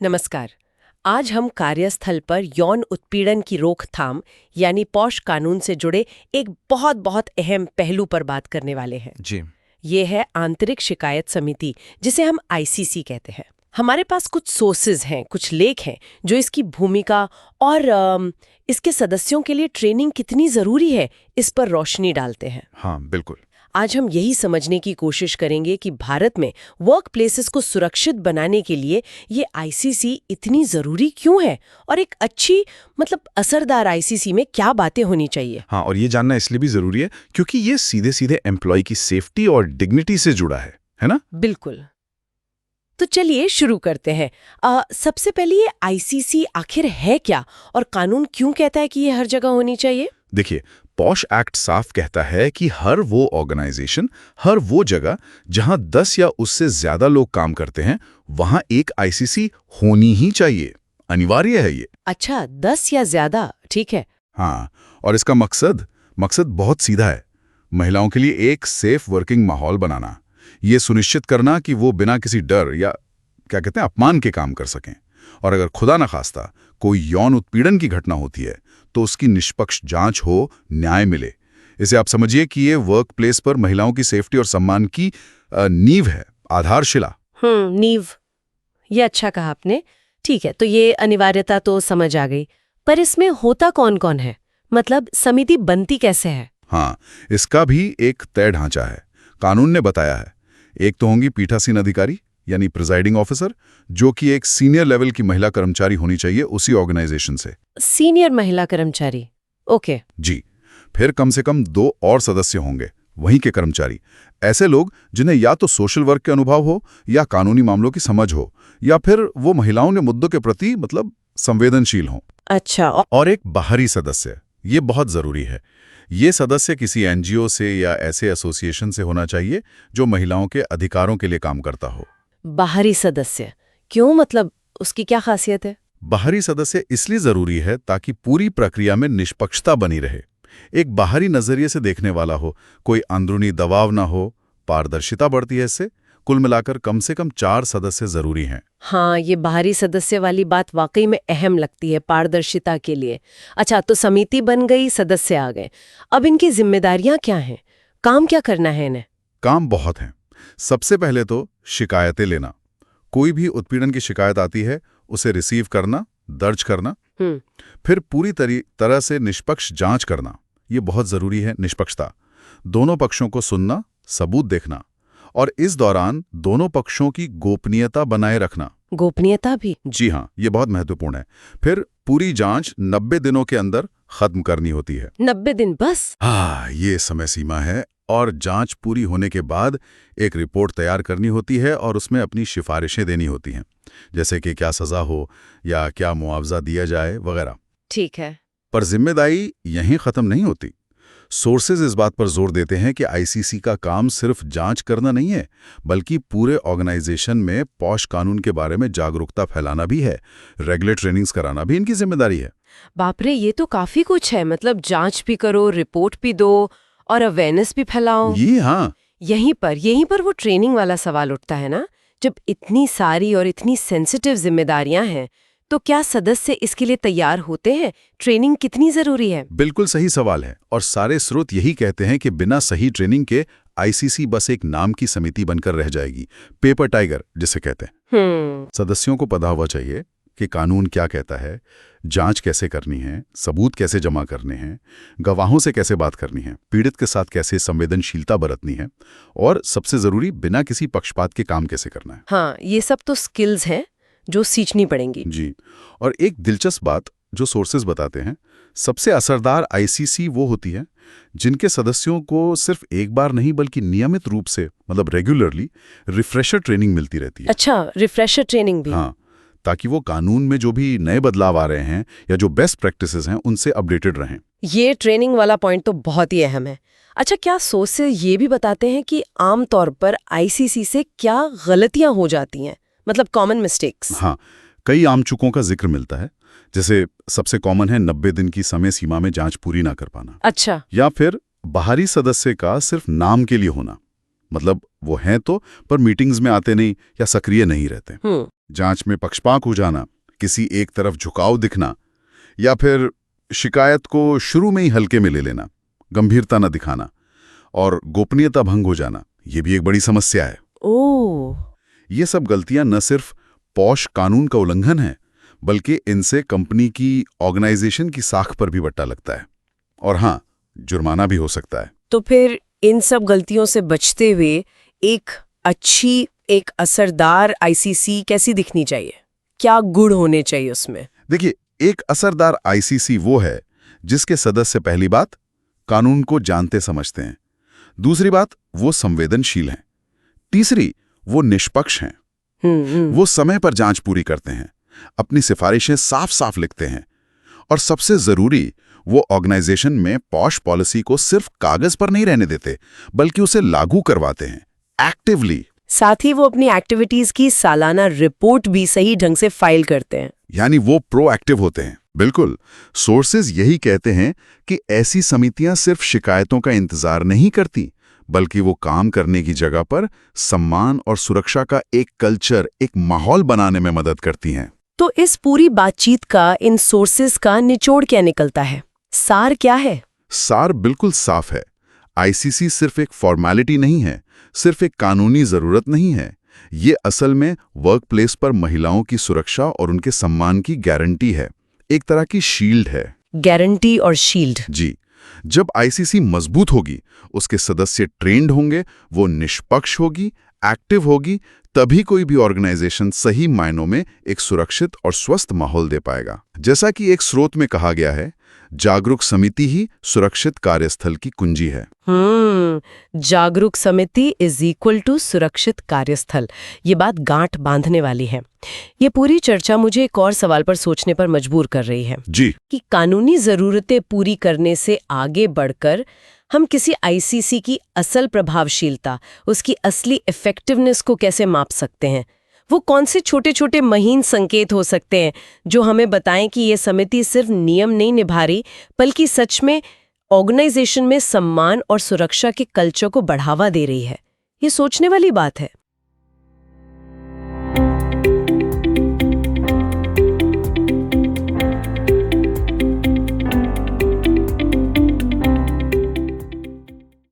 नमस्कार। आज हम कार्यस्थल पर यौन उत्पीड़न की रोकथाम यानी पॉश कानून से जुड़े एक बहुत बहुत अहम पहलू पर बात करने वाले हैं। जी। ये है आंतरिक शिकायत समिति, जिसे हम आईसीसी कहते हैं। हमारे पास कुछ सोर्सेज हैं, कुछ लेख हैं जो इसकी भूमिका और इसके सदस्यों के लिए ट्रेनिंग कितनी जरूरी है इस पर रोशनी डालते हैं। हाँ, बिल्कुल। आज हम यही समझने की कोशिश करेंगे कि भारत में वर्क प्लेसेस को सुरक्षित बनाने के लिए ये आईसीसी इतनी जरूरी क्यों है और एक अच्छी असरदार आईसीसी में क्या बातें होनी चाहिए। हाँ, और ये जानना इसलिए भी जरूरी है क्योंकि ये सीधे सीधे एम्प्लॉय की सेफ्टी और डिग्निटी से जुड़ा है ना? बिल्कुल। तो चलिए शुरू करते हैं। सबसे पहले ये आईसीसी आखिर है क्या और कानून क्यों कहता है कि ये हर जगह होनी चाहिए? देखिए, पॉश एक्ट साफ कहता है कि हर वो ऑर्गेनाइजेशन, हर वो जगह जहां 10 या उससे ज्यादा लोग काम करते हैं, वहां एक आईसीसी होनी ही चाहिए। अनिवार्य है ये। अच्छा, 10 या ज्यादा, ठीक है। हाँ, और इसका मकसद बहुत सीधा है। महिलाओं के लिए एक सेफ वर्किंग माहौल बनाना, ये सुनिश्चित करना कि वो बिना किसी डर या क्या कहते हैं अपमान के काम कर सकें। और अगर खुदा न खास्ता कोई यौन उत्पीड़न की घटना होती है तो उसकी निष्पक्ष जांच हो, न्याय मिले। इसे आप समझिए कि ये वर्क प्लेस पर महिलाओं की सेफ्टी और सम्मान की नींव है, आधारशिला। नींव, ये अच्छा कहा आपने। ठीक है, तो ये अनिवार्यता तो समझ आ गई, पर इसमें होता कौन कौन है? मतलब समिति बनती कैसे है? हाँ, इसका भी एक तय ढांचा है, कानून ने बताया है। एक तो होंगी पीठासीन अधिकारी यानी प्रिजाइडिंग ऑफिसर, जो कि एक सीनियर लेवल की महिला कर्मचारी होनी चाहिए उसी ऑर्गेनाइजेशन से। सीनियर महिला कर्मचारी, ओके। जी। फिर कम से कम 2 और सदस्य होंगे वहीं के कर्मचारी, ऐसे लोग जिन्हें या तो सोशल वर्क के अनुभव हो या कानूनी मामलों की समझ हो, या फिर वो महिलाओं के मुद्दों के प्रति संवेदनशील हों। अच्छा। और एक बाहरी सदस्य, ये बहुत जरूरी है। ये सदस्य किसी एनजीओ से या ऐसे एसोसिएशन से होना चाहिए जो महिलाओं के अधिकारों के लिए काम करता हो। बाहरी सदस्य क्यों, मतलब उसकी क्या खासियत है? बाहरी सदस्य इसलिए जरूरी है ताकि पूरी प्रक्रिया में निष्पक्षता बनी रहे। एक बाहरी नजरिए से देखने वाला हो, कोई अंदरूनी दबाव ना हो, पारदर्शिता बढ़ती है इससे। कुल मिलाकर कम से कम 4 सदस्य जरूरी हैं। हाँ, ये बाहरी सदस्य वाली बात वाकई में अहम लगती है पारदर्शिता के लिए। अच्छा, तो समिति बन गई, सदस्य आ गए, अब इनकी जिम्मेदारियां क्या हैं? काम क्या करना है इन्हें? काम बहुत हैं। सबसे पहले तो शिकायतें लेना। कोई भी उत्पीड़न की शिकायत आती है, उसे रिसीव करना, दर्ज करना। फिर पूरी तरह से निष्पक्ष जांच करना, ये बहुत जरूरी है। निष्पक्षता, दोनों पक्षों को सुनना, सबूत देखना, और इस दौरान दोनों पक्षों की गोपनीयता बनाए रखना। गोपनीयता भी? जी हाँ, ये बहुत महत्वपूर्ण है। फिर पूरी जांच 90 दिनों के अंदर खत्म करनी होती है। 90 दिन बस? हाँ, ये समय सीमा है। और जांच पूरी होने के बाद एक रिपोर्ट तैयार करनी होती है और उसमें अपनी सिफारिशें देनी होती हैं, जैसे कि क्या सजा हो या क्या मुआवजा दिया जाए वगैरह। ठीक है। पर जिम्मेदारी यहीं खत्म नहीं होती। सोर्सेज इस बात पर जोर देते हैं कि आईसीसी का काम सिर्फ जांच करना नहीं है, बल्कि पूरे ऑर्गेनाइजेशन में पॉश कानून के बारे में जागरूकता फैलाना भी है। रेगुलर ट्रेनिंग्स कराना भी इनकी जिम्मेदारी है। बाप रे, ये तो काफी कुछ है। मतलब जांच भी करो, रिपोर्ट भी दो और अवेयरनेस भी फैलाओ। ये हाँ, यहीं पर वो ट्रेनिंग वाला सवाल उठता है ना। जब इतनी सारी और इतनी सेंसिटिव जिम्मेदारियां हैं, तो क्या सदस्य इसके लिए तैयार होते हैं? ट्रेनिंग कितनी जरूरी है? बिल्कुल सही सवाल है, और सारे स्रोत यही कहते हैं कि बिना सही ट्रेनिंग के आईसीसी बस एक नाम की समिति बनकर रह जाएगी, पेपर टाइगर जिसे कहते हैं। सदस्यों को पता होना चाहिए कि कानून क्या कहता है, जांच कैसे करनी है, सबूत कैसे जमा करने हैं, गवाहों से कैसे बात करनी है, पीड़ित के साथ कैसे संवेदनशीलता बरतनी है, और सबसे जरूरी बिना किसी पक्षपात के काम कैसे करना है। हाँ, ये सब तो स्किल्स हैं जो सीखनी पड़ेंगी। जी। और एक दिलचस्प बात जो सोर्सेज बताते हैं, सबसे असरदार आईसीसी वो होती है जिनके सदस्यों को सिर्फ एक बार नहीं बल्कि नियमित रूप से, रेगुलरली रिफ्रेशर ट्रेनिंग मिलती रहती है। अच्छा, रिफ्रेशर ट्रेनिंग भी? हाँ, ताकि वो कानून में जो भी नए बदलाव आ रहे हैं या जो बेस्ट प्रैक्टिसेस हैं उनसे अपडेटेड रहें। ये ट्रेनिंग वाला पॉइंट तो बहुत ही अहम है। अच्छा, क्या सोर्सेज ये भी बताते हैं कि आमतौर पर आईसीसी से क्या गलतियां हो जाती हैं, मतलब कॉमन मिस्टेक्स? हाँ, कई आम चूकों का जिक्र मिलता है। जैसे सबसे कॉमन है 90 दिन की समय सीमा में जांच पूरी ना कर पाना। अच्छा। या फिर बाहरी सदस्य का सिर्फ नाम के लिए होना, मतलब वो हैं तो पर मीटिंग्स में आते नहीं या सक्रिय नहीं रहते। जांच में पक्षपात हो जाना, किसी एक तरफ झुकाव दिखना, या फिर शिकायत को शुरू में ही हल्के में ले लेना, गंभीरता न दिखाना और गोपनीयता भंग हो जाना, ये भी एक बड़ी समस्या है। ओह, ये सब गलतियां न सिर्फ पॉश कानून का उल्लंघन है, बल्कि इनसे कंपनी की, ऑर्गेनाइजेशन की साख पर भी बट्टा लगता है और हाँ, जुर्माना भी हो सकता है। तो फिर इन सब गलतियों से बचते हुए एक अच्छी, एक असरदार आईसीसी कैसी दिखनी चाहिए? क्या गुण होने चाहिए उसमें? देखिए, एक असरदार आईसीसी वो है जिसके सदस्य पहली बात कानून को जानते समझते हैं, दूसरी बात वो संवेदनशील हैं, तीसरी वो निष्पक्ष हैं, वो समय पर जांच पूरी करते हैं, अपनी सिफारिशें साफ साफ लिखते हैं और सबसे जरूरी वो ऑर्गेनाइजेशन में पॉश पॉलिसी को सिर्फ कागज पर नहीं रहने देते, बल्कि उसे लागू करवाते हैं एक्टिवली। साथ ही वो अपनी एक्टिविटीज की सालाना रिपोर्ट भी सही ढंग से फाइल करते हैं। यानी वो प्रोएक्टिव होते हैं। बिल्कुल, सोर्सेज यही कहते हैं कि ऐसी समितियां सिर्फ शिकायतों का इंतजार नहीं करती, बल्कि वो काम करने की जगह पर सम्मान और सुरक्षा का एक कल्चर, एक माहौल बनाने में मदद करती हैं। तो इस पूरी बातचीत का, इन सोर्सेज का निचोड़ क्या निकलता है? सार क्या है? सार बिल्कुल साफ है। आईसीसी सिर्फ एक फॉर्मेलिटी नहीं है, सिर्फ एक कानूनी जरूरत नहीं है। ये असल में वर्कप्लेस पर महिलाओं की सुरक्षा और उनके सम्मान की गारंटी है, एक तरह की शील्ड है। गारंटी और शील्ड। जी, जब आईसीसी मजबूत होगी, उसके सदस्य ट्रेंड होंगे, वो निष्पक्ष होगी, एक्टिव होगी, तभी कोई भी ऑर्गेनाइजेशन सही मायनों में एक सुरक्षित और स्वस्थ माहौल दे पाएगा। जैसा कि एक स्रोत में कहा गया है, जागरूक समिति ही सुरक्षित कार्यस्थल की कुंजी है। जागरूक समिति इज इक्वल टू सुरक्षित कार्यस्थल। ये बात गांठ बांधने वाली है। ये पूरी चर्चा मुझे एक और सवाल पर सोचने पर मजबूर कर रही है जी, कि कानूनी जरूरतें पूरी करने से आगे बढ़कर हम किसी आईसीसी की असल प्रभावशीलता, उसकी असली इफेक्टिवनेस को कैसे माप सकते हैं? वो कौन से छोटे छोटे महीन संकेत हो सकते हैं जो हमें बताएं कि ये समिति सिर्फ नियम नहीं निभा रही, बल्कि सच में ऑर्गेनाइजेशन में सम्मान और सुरक्षा के कल्चर को बढ़ावा दे रही है? ये सोचने वाली बात है।